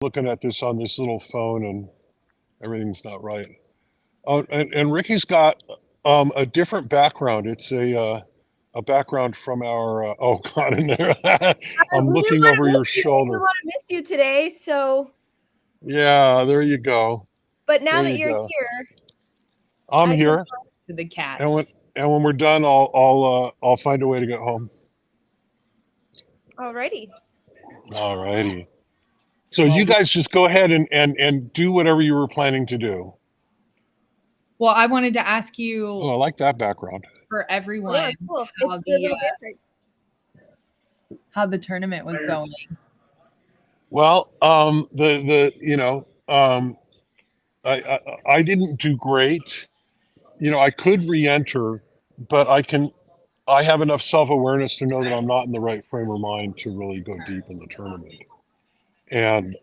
looking at this on this little phone and everything's not right. Oh, and Ricky's got a different background. It's a background from our oh God in there. I'm We looking over your shoulder. We want to miss you today, so. Yeah, there you go. But now There that you you're go. here, I'm I can here, talk to the cats. and when we're done, I'll find a way to get home. Alrighty. All righty. So Well, you guys just go ahead and do whatever you were planning to do. Well, I wanted to ask you Oh, I like that background. for everyone Yeah, it's cool. how It's the little difference. how the tournament was going. Well, I didn't do great. I could re-enter, but I have enough self-awareness to know that I'm not in the right frame of mind to really go deep in the tournament. And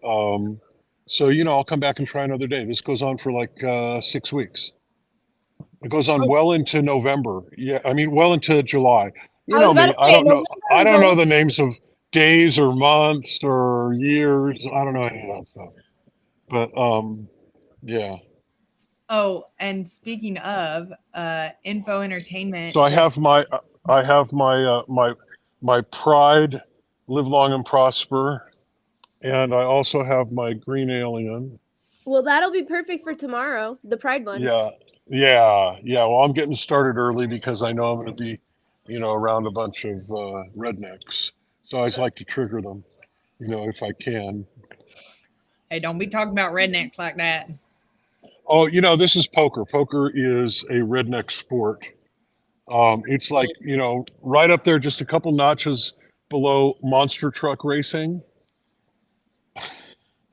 so I'll come back and try another day. This goes on for like 6 weeks. It goes on well into November. Yeah, I mean well into July. You know me. I don't know. I don't know the names of days or months or years. I don't know any of that stuff. But yeah. Oh, and speaking of info entertainment. So I have my pride, live long and prosper, and I also have my green alien. Well, that'll be perfect for tomorrow, the Pride one. Yeah. Well, I'm getting started early because I know I'm going to be, around a bunch of rednecks. So I just like to trigger them, if I can. Hey, don't be talking about rednecks like that. Oh, this is poker. Poker is a redneck sport. It's like, right up there, just a couple notches below monster truck racing.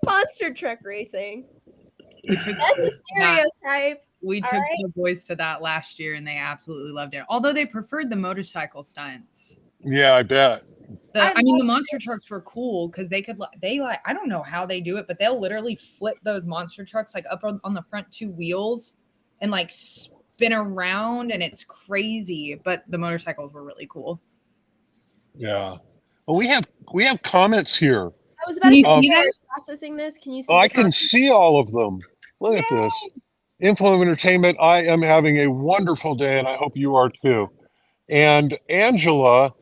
Monster truck racing. That's a stereotype. We took the boys to that last year and they absolutely loved it. Although they preferred the motorcycle stunts. Yeah, I bet. I mean, the monster trucks were cool because I don't know how they do it, but they'll literally flip those monster trucks like up on the front two wheels and like spin around, and it's crazy. But the motorcycles were really cool. Yeah. Well, we have comments here. I was about to say, are you processing this? Can you see? I can see all of them. Look at this. Info Entertainment, I am having a wonderful day, and I hope you are too. And Angela,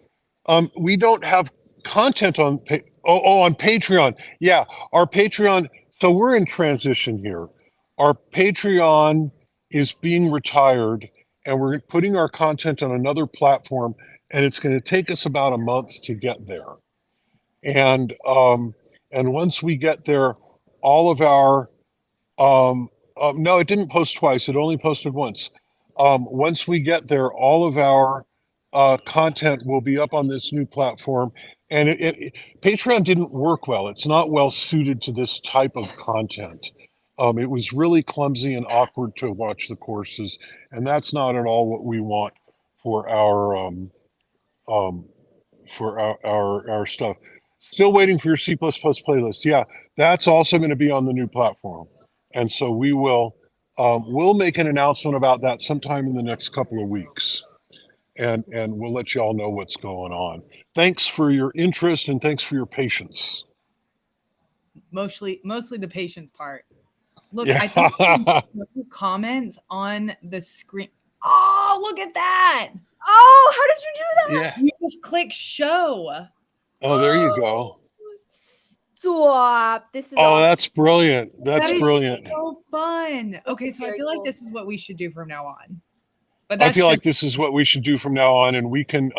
we don't have content on on Patreon. Yeah, our Patreon. So we're in transition here. Our Patreon is being retired, and we're putting our content on another platform, and it's going to take us about a month to get there. And once we get there, all of our no, it didn't post twice. It only posted once. Once we get there, all of our content will be up on this new platform. And Patreon didn't work well. It's not well suited to this type of content. It was really clumsy and awkward to watch the courses, and that's not at all what we want for our stuff. Still waiting for your C++ playlist. Yeah, that's also going to be on the new platform. And so we'll make an announcement about that sometime in the next couple of weeks. And we'll let you all know what's going on. Thanks for your interest and thanks for your patience. Mostly the patience part. Look, yeah. I think comments on the screen. Oh, look at that. Oh, how did you do that? Yeah. You just click show. Oh, there you go. Stop. This is awesome. That's brilliant. That's brilliant. So fun. Okay, so I feel like this is what we should do from now on. But I feel like this is what we should do from now on, and we can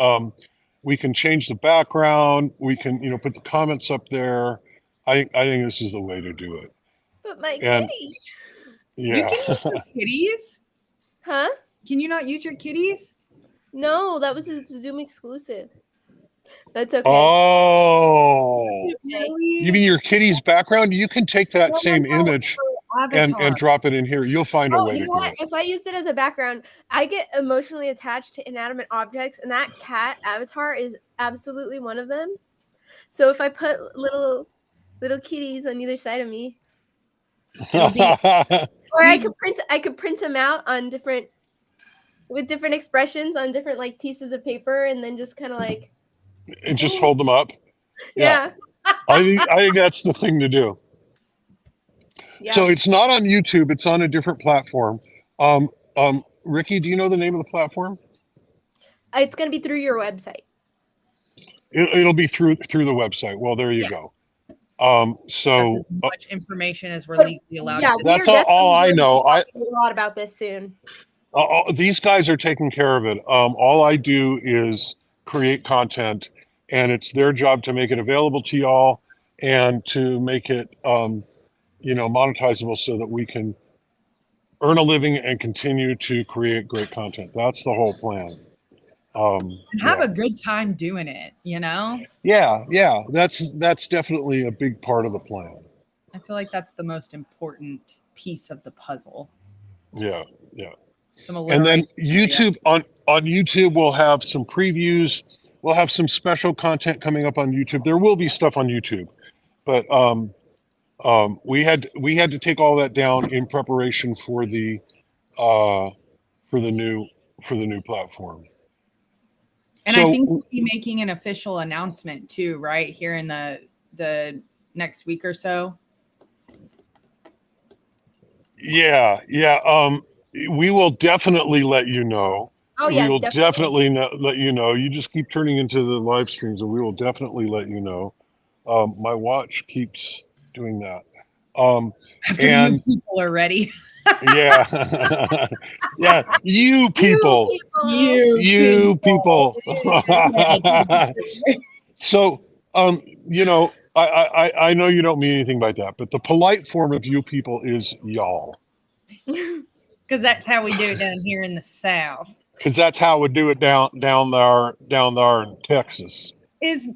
change the background. We can put the comments up there. I think this is the way to do it. But my kitty. Yeah. You can use your kitties? Huh? Can you not use your kitties? No, that was a Zoom exclusive. That's okay. Oh, really? You mean your kitty's background? You can take that same image and drop it in here. You'll find a way to do it. If I used it as a background, I get emotionally attached to inanimate objects, and that cat avatar is absolutely one of them. So if I put little kitties on either side of me, or I could print them out on with different expressions on different like pieces of paper, and then just kind of like. And just hold them up. Yeah. I think that's the thing to do. Yeah. So it's not on YouTube. It's on a different platform. Ricky, do you know the name of the platform? It's going to be through your website. It'll be through the website. Well, there you Yeah. go. That's So as much information as we're But, legally allowed yeah, to. we that's are all I definitely know. going to be talking a lot about this soon. These guys are taking care of it. All I do is create content, and it's their job to make it available to y'all and to make it, monetizable so that we can earn a living and continue to create great content. That's the whole plan. And have a good time doing it, you know? Yeah. That's definitely a big part of the plan. I feel like that's the most important piece of the puzzle. Yeah. Some And then alliteration. YouTube on YouTube, we'll have some previews. We'll have some special content coming up on YouTube. There will be stuff on YouTube, but we had to take all that down in preparation for the new platform. And So I think we'll be making an official announcement too, right? Here in the next week or so. yeah. We will definitely let you know. Oh, We yeah, will definitely. let you know. You just keep turning into the live streams, and we will definitely let you know. My watch keeps doing that. After And you people are ready. yeah, yeah, you people, you people. So, I know you don't mean anything by that, but the polite form of you people is y'all, Because that's how we do it down here in the South. because that's how we do it down there in Texas. Is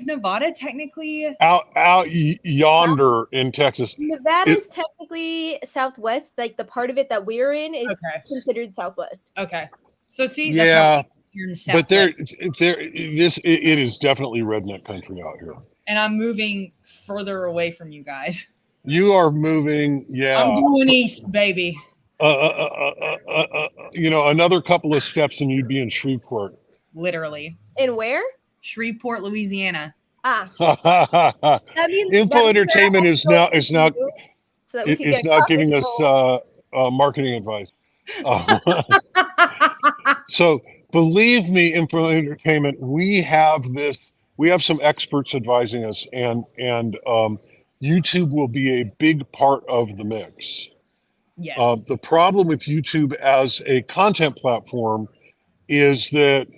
Nevada technically Out yonder in Texas. Nevada's technically southwest. Like the part of it that we're in is okay? considered southwest. Okay, so see, that's Yeah, how you're in the but Southwest. it is definitely redneck country out here. And I'm moving further away from you guys. You are moving, yeah. I'm going east, baby. Another couple of steps and you'd be in Shreveport. Literally. And where? Shreveport, Louisiana. Ah, Info that means Entertainment is now so that we can get giving us marketing advice. So believe me, Info Entertainment, we have some experts advising us, and YouTube will be a big part of the mix. Yes. The problem with YouTube as a content platform is that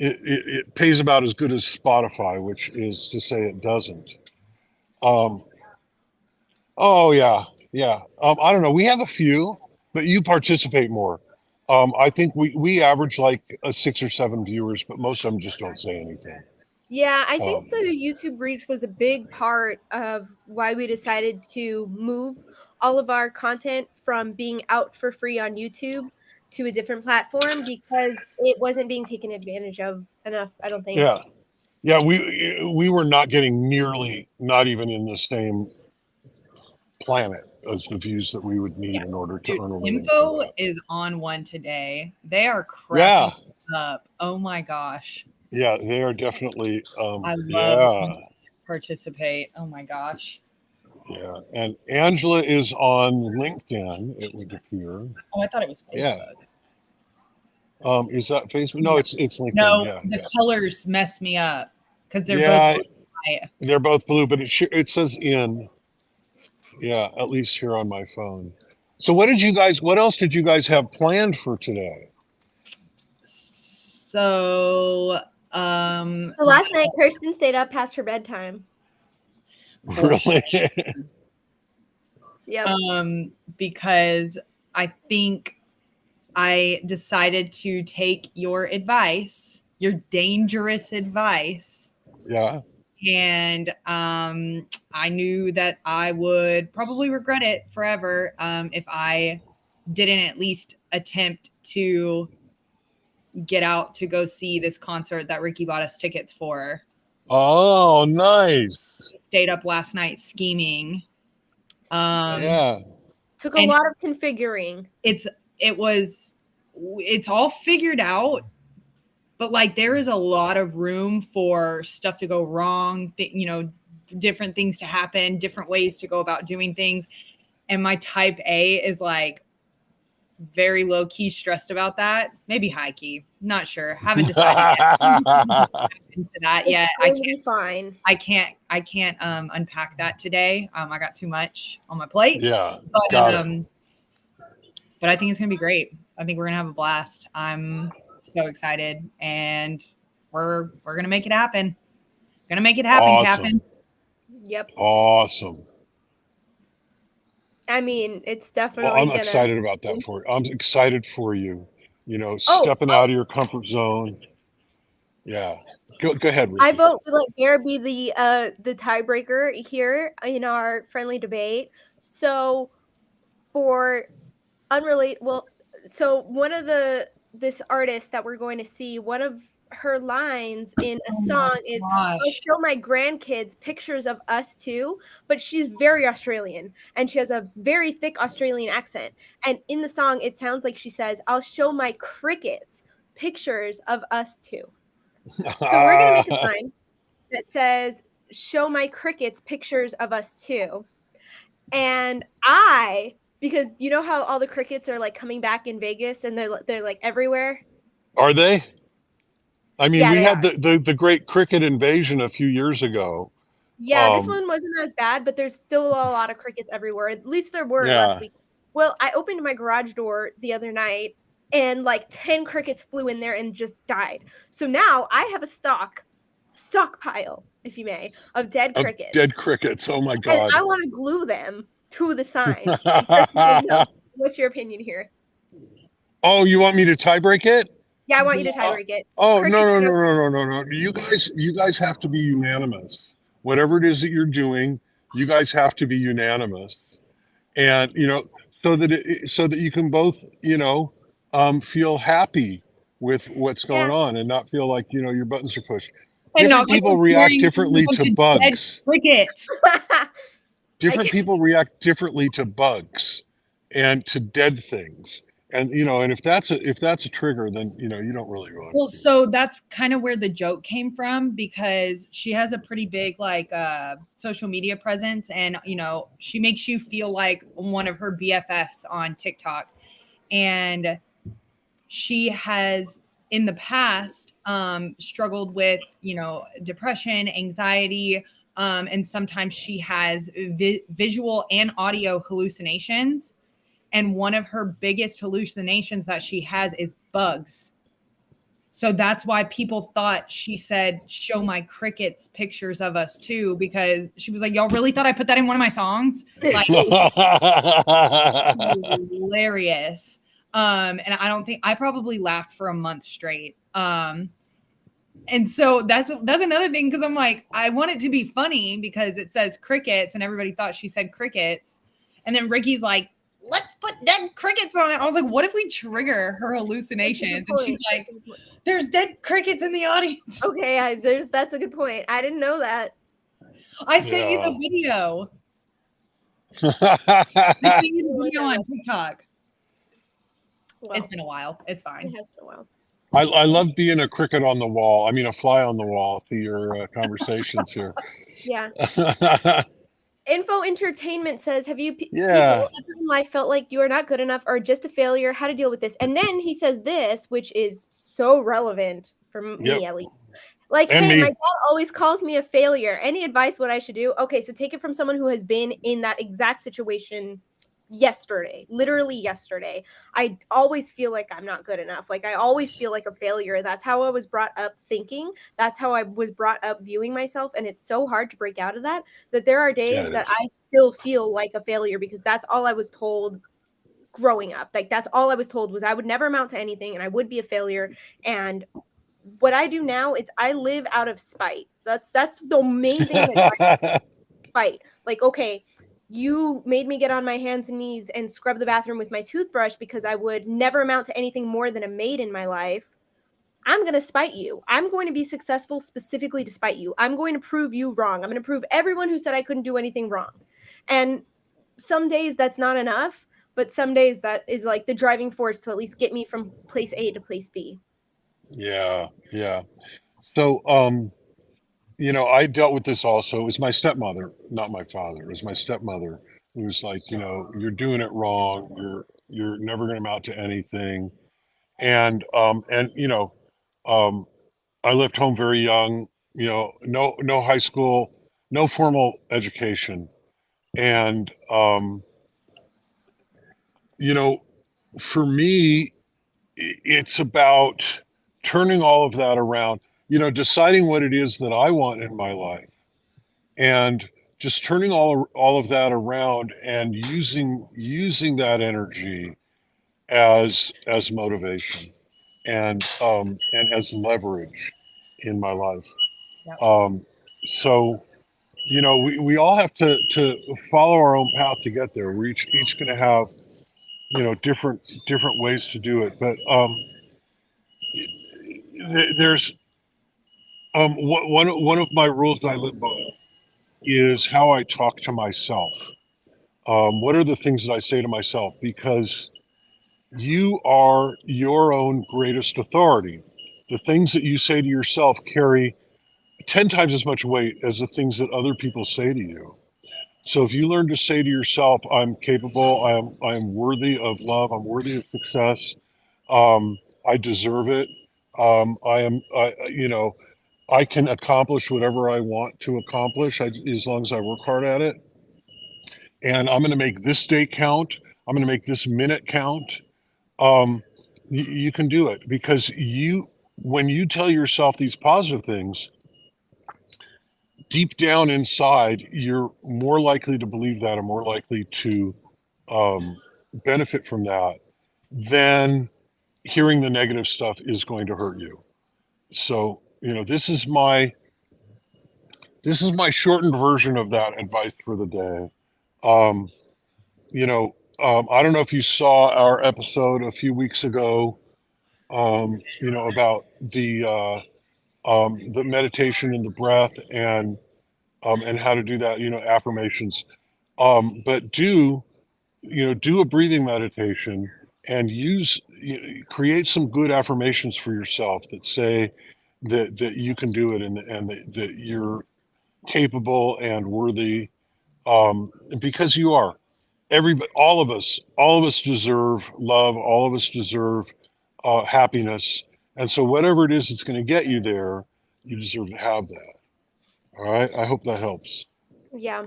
it pays about as good as Spotify, which is to say it doesn't. Oh yeah. I don't know. We have a few, but you participate more. I think we average like 6 or 7 viewers, but most of them just don't say anything. Yeah, I think the YouTube reach was a big part of why we decided to move all of our content from being out for free on YouTube to a different platform because it wasn't being taken advantage of enough, I don't think. Yeah, we were not getting not even in the same planet as the views that we would need in order to earn a living. Info is on one today. They are cracking up. Oh my gosh. Yeah, they are definitely. I love participate. Oh my gosh. Yeah, and Angela is on LinkedIn. It would appear. Oh, I thought it was Facebook. Yeah. Is that Facebook? No, it's LinkedIn. No, yeah, the colors mess me up because they're both blue. They're both blue, but it says in. Yeah, at least here on my phone. So what else did you guys have planned for today? So last night Kirsten stayed up past her bedtime. Really? Yeah. Because I think I decided to take your advice, your dangerous advice. Yeah. And I knew that I would probably regret it forever if I didn't at least attempt to get out to go see this concert that Ricky bought us tickets for. Oh, nice. Stayed up last night scheming. Yeah. Took a lot of configuring. It's all figured out, but like there is a lot of room for stuff to go wrong. different things to happen, different ways to go about doing things. And my type A is like very low key stressed about that. Maybe high key. Not sure. Haven't decided yet. Into that yet. It's going to be fine. I can't unpack that today. I got too much on my plate. Yeah. But I think it's gonna be great. I think we're gonna have a blast. I'm so excited, and we're gonna make it happen. Gonna make it happen, Awesome. Captain. Yep. Awesome. I mean, it's definitely. Well, I'm excited about that for you. I'm excited for you. You know, stepping out of your comfort zone. Yeah. Go ahead, Ricky. I vote to let Bear be the tiebreaker here in our friendly debate. So for unrelated, so one of this artist that we're going to see, one of her lines in a song is, "I'll show my grandkids pictures of us too," but she's very Australian and she has a very thick Australian accent. And in the song, it sounds like she says, "I'll show my crickets pictures of us too." So we're going to make a sign that says, "Show my crickets pictures of us too." And because you know how all the crickets are like coming back in Vegas and they're like everywhere? Are they? I mean, Yeah, we they had are. the great cricket invasion a few years ago. Yeah, this one wasn't as bad, but there's still a lot of crickets everywhere. At least there were last week. Well, I opened my garage door the other night and like 10 crickets flew in there and just died. So now I have a stockpile, if you may, of dead crickets. Dead crickets. Oh my God. And I want to glue them to the sign. And Chris, what's your opinion here? Oh, you want me to tie break it? Yeah, I want you to tie break it. Oh, no. You guys have to be unanimous. Whatever it is that you're doing, you guys have to be unanimous. And, you know, so that you can both, you know, feel happy with what's going on and not feel like, you know, your buttons are pushed. Different people react differently to bugs. Crickets. Different people react differently to bugs and to dead things. And, you know, and if that's a trigger, then, you know, you don't really want. Well, so that's kind of where the joke came from, because she has a pretty big like social media presence, and, you know, she makes you feel like one of her BFFs on TikTok. And she has in the past struggled with, you know, depression, anxiety, and sometimes she has visual and audio hallucinations. And one of her biggest hallucinations that she has is bugs. So that's why people thought she said, "Show my crickets pictures of us too," because she was like, "Y'all really thought I put that in one of my songs?" Like, hilarious. And I probably laughed for a month straight. And so that's another thing, because I'm like, I want it to be funny because it says crickets and everybody thought she said crickets. And then Ricky's like, "Let's put dead crickets on it." I was like, what if we trigger her hallucinations? And she's like, "There's dead crickets in the audience." Okay, that's a good point. I didn't know that. I sent you the video. I sent you the video on TikTok. Well, it's been a while. It's fine. It has been a while. I love being a cricket on the wall. I mean, a fly on the wall to your conversations here. Yeah. Info Entertainment says, "Have you people ever in life felt like you are not good enough or just a failure? How to deal with this?" And then he says this, which is so relevant for me, at least. Like, "Hey, my dad always calls me a failure. Any advice what I should do?" Okay, so take it from someone who has been in that exact situation yesterday, literally yesterday. I always feel like I'm not good enough. Like, I always feel like a failure. That's how I was brought up thinking. That's how I was brought up viewing myself. And it's so hard to break out of that there are days that I still feel like a failure, because that's all I was told growing up. Like, that's all I was told was I would never amount to anything and I would be a failure. And what I do now is I live out of spite. That's the main thing that spite. Like, okay, you made me get on my hands and knees and scrub the bathroom with my toothbrush because I would never amount to anything more than a maid in my life. I'm going to spite you. I'm going to be successful specifically to spite you. I'm going to prove you wrong. I'm going to prove everyone who said I couldn't do anything wrong. And some days that's not enough, but some days that is like the driving force to at least get me from place A to place B. Yeah. So, I dealt with this also. It was my stepmother, not my father. It was my stepmother who was like, you're doing it wrong. You're never going to amount to anything. And um, I left home very young. No high school, no formal education, and you know, for me, it's about turning all of that around. Deciding what it is that I want in my life, and just turning all of that around and using that energy as motivation and as leverage in my life. Yep. So we all have to follow our own path to get there. We're each going to have different ways to do it. But there's one of my rules that I live by is how I talk to myself. What are the things that I say to myself? Because you are your own greatest authority. The things that you say to yourself carry 10 times as much weight as the things that other people say to you. So if you learn to say to yourself, I'm capable, I'm worthy of love, I'm worthy of success, I deserve it, I can accomplish whatever I want to accomplish as long as I work hard at it. And I'm going to make this day count. I'm going to make this minute count. Um, you can do it because when you tell yourself these positive things, deep down inside, you're more likely to believe that and more likely to um, benefit from that than hearing the negative stuff is going to hurt you. So, this is my shortened version of that advice for the day. Um, I don't know if you saw our episode a few weeks ago, about the meditation and the breath and how to do that, affirmations. But do a breathing meditation and create some good affirmations for yourself that say that you can do it and that you're capable and worthy, because you are. Everybody, all of us deserve love. All of us deserve happiness. And so whatever it is that's going to get you there, you deserve to have that. All right. I hope that helps. Yeah.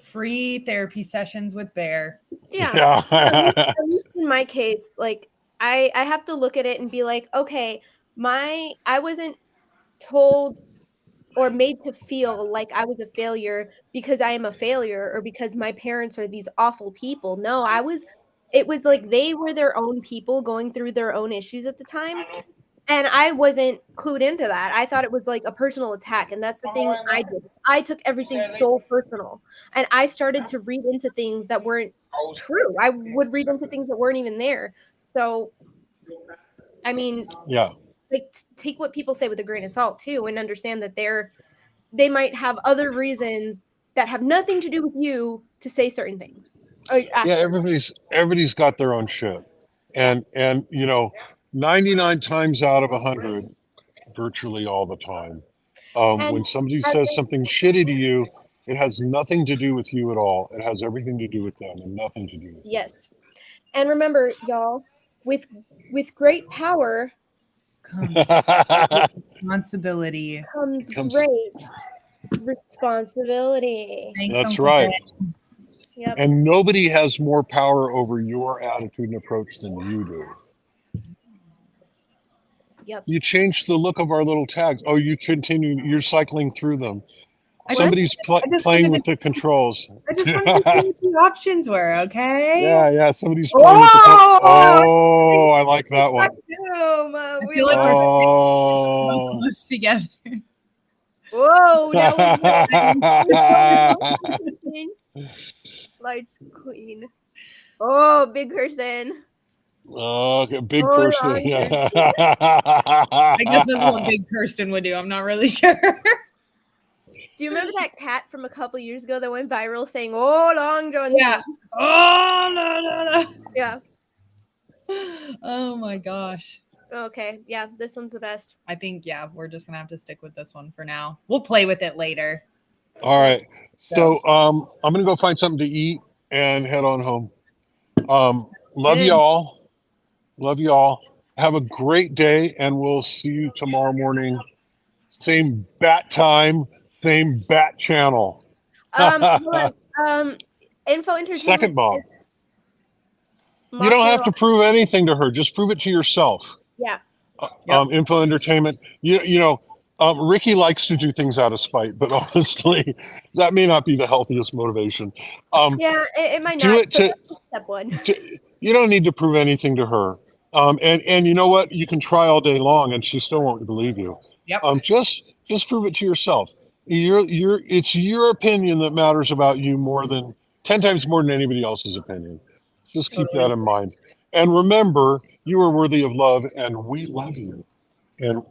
Free therapy sessions with Bear. Yeah. Yeah. At least in my case, like I have to look at it and be like, okay, I wasn't told or made to feel like I was a failure because I am a failure or because my parents are these awful people. No, it was like they were their own people going through their own issues at the time. And I wasn't clued into that. I thought it was like a personal attack. And that's the thing I did. I took everything so personal. And I started to read into things that weren't true. I would read into things that weren't even there. So, I mean, Yeah. like take what people say with a grain of salt too and understand that they might have other reasons that have nothing to do with you to say certain things. Or Yeah. Everybody's got their own shit. yeah. And 99 times out of 100, virtually all the time, And when somebody as says they something shitty to you, it has nothing to do with you at all. It has everything to do with them and nothing to do with you. yes. And remember, y'all, with great power Comes responsibility. comes Comes, great responsibility. Thanks, that's Uncle right. Ben. Yep. And nobody has more power over your attitude and approach than you do. Yep. You change the look of our little tags. Oh, you're cycling through them. I What? Somebody's I just playing wanted with the controls. I just wanted to see what the options were, okay? Yeah, somebody's playing with the Oh, I like that one. I We feel like love we're it. both of us together. Whoa, now we Lights queen. Oh, big person. Okay, big Oh, person. long John. I guess that's what Big Kirsten would do. I'm not really sure. Do you remember that cat from a couple years ago that went viral saying, "Oh, Long John"? Yeah. Oh no. Yeah. Oh my gosh. Okay, yeah, this one's the best. I think, yeah, we're just gonna have to stick with this one for now. We'll play with it later. All right. So I'm gonna go find something to eat and head on home. Love Good. y'all. Love y'all. Have a great day, and we'll see you tomorrow morning. Same bat time, same bat channel. Hold on. Info Entertainment. Second mom. You don't have to prove anything to her. Just prove it to yourself. Yeah. Yep. Info Entertainment. Ricky likes to do things out of spite, but honestly, that may not be the healthiest motivation. Yeah, it might Do not. it to. Step one. You don't need to prove anything to her. And you know what? You can try all day long, and she still won't believe you. Yep. Just prove it to yourself. It's your opinion that matters about you 10 times more than anybody else's opinion. Just keep that in mind. And remember, you are worthy of love, and we love you. And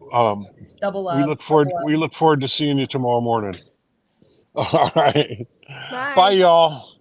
Double love. we look forward to seeing you tomorrow morning. All right. Bye. Bye, y'all.